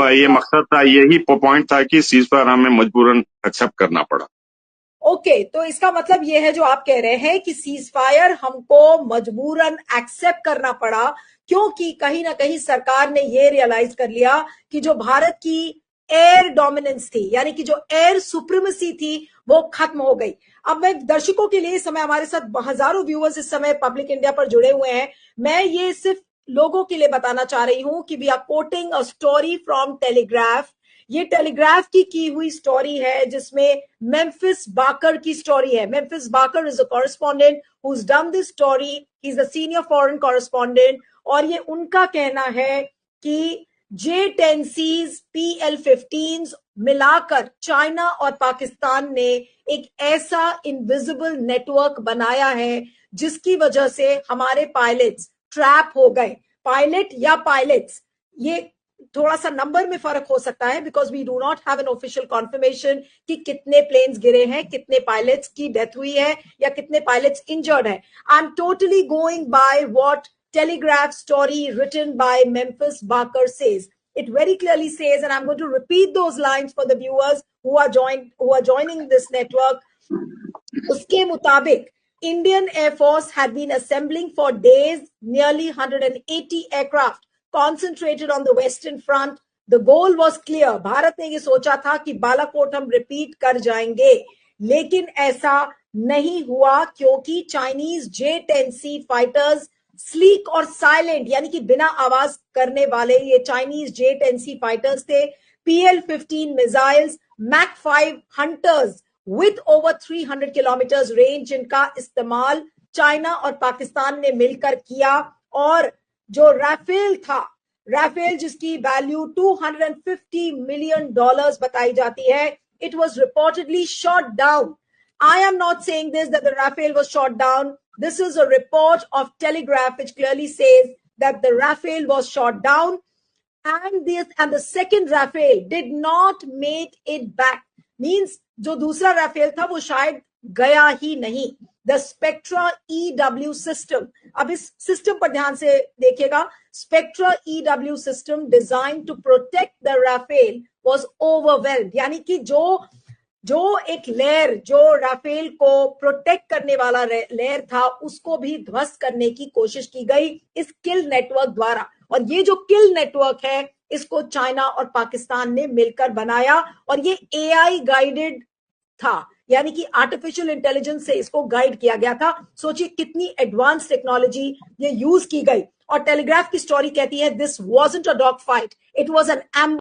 ये मकसद था, यही पॉइंट था कि सीज फायर हमें मजबूरन एक्सेप्ट करना पड़ा। ओके, तो इसका मतलब ये है जो आप कह रहे हैं कि सीज फायर हमको मजबूरन एक्सेप्ट करना पड़ा, क्योंकि कहीं ना कहीं सरकार ने ये रियलाइज कर लिया कि जो भारत की एयर डोमिनेंस थी, यानी कि जो एयर सुप्रीमेसी थी, वो खत्म हो गई। अब मैं दर्शकों के लिए, इस समय हमारे साथ हजारों व्यूअर्स इस समय पब्लिक इंडिया पर जुड़े हुए हैं, मैं ये सिर्फ लोगों के लिए बताना चाह रही हूं कि we are quoting a story from Telegraph. ये टेलीग्राफ की हुई स्टोरी है, जिसमें मेम्फिस बाकर की स्टोरी है। Memphis Barker is a correspondent who's done this story, he is a senior foreign correspondent, और ये उनका कहना है कि J-10Cs, PL-15s मिलाकर चाइना और पाकिस्तान ने एक ऐसा इनविजिबल नेटवर्क बनाया है जिसकी वजह से हमारे पायलट्स ट्रैप हो गए। पायलट या पायलट्स, ये थोड़ा सा नंबर में फर्क हो सकता है, because we do not have an official confirmation कि कितने प्लेन्स गिरे हैं, कितने पायलट्स की डेथ हुई है या कितने पायलट्स इंजर्ड है। I am totally going by what Telegraph story written by Memphis Barker says. It very clearly says, and I'm going to repeat those lines for the viewers who are joining this network. उसके मुताबिक, Indian Air Force had been assembling for days nearly 180 aircraft concentrated on the Western Front. The goal was clear. Bharat ने ये सोचा था कि बालाकोट हम repeat कर जाएंगे, लेकिन ऐसा नहीं हुआ, क्योंकि चाइनीज J-10C फाइटर्स स्लीक और साइलेंट, यानी कि बिना आवाज करने वाले ये चाइनीज J-10C फाइटर्स थे। PL-15 missiles, Mach 5 hunters with over 300 kilometre range, जिनका इस्तेमाल चाइना और पाकिस्तान ने मिलकर किया। और जो राफेल था, राफेल जिसकी वैल्यू $250 मिलियन बताई जाती है, it was reportedly shot down. I am not saying this that the Rafale was shot down. This is a report of Telegraph which clearly says that the Rafale was shot down, and the second Rafale did not make it back. Means जो दूसरा Rafale था वो शायद गया ही नहीं। The Spectra EW system, अब इस system पर ध्यान से देखिएगा, Spectra EW system designed to protect the Rafale was overwhelmed, यानी कि जो एक लेयर, जो राफेल को प्रोटेक्ट करने वाला लेयर था, उसको भी ध्वस्त करने की कोशिश की गई इस किल नेटवर्क द्वारा। और ये जो किल नेटवर्क है, इसको चाइना और पाकिस्तान ने मिलकर बनाया, और ये AI गाइडेड था, यानी कि आर्टिफिशियल इंटेलिजेंस से इसको गाइड किया गया था। सोचिए कितनी एडवांस टेक्नोलॉजी ये यूज की गई। और टेलीग्राफ की स्टोरी कहती है, this wasn't a dog fight, it was an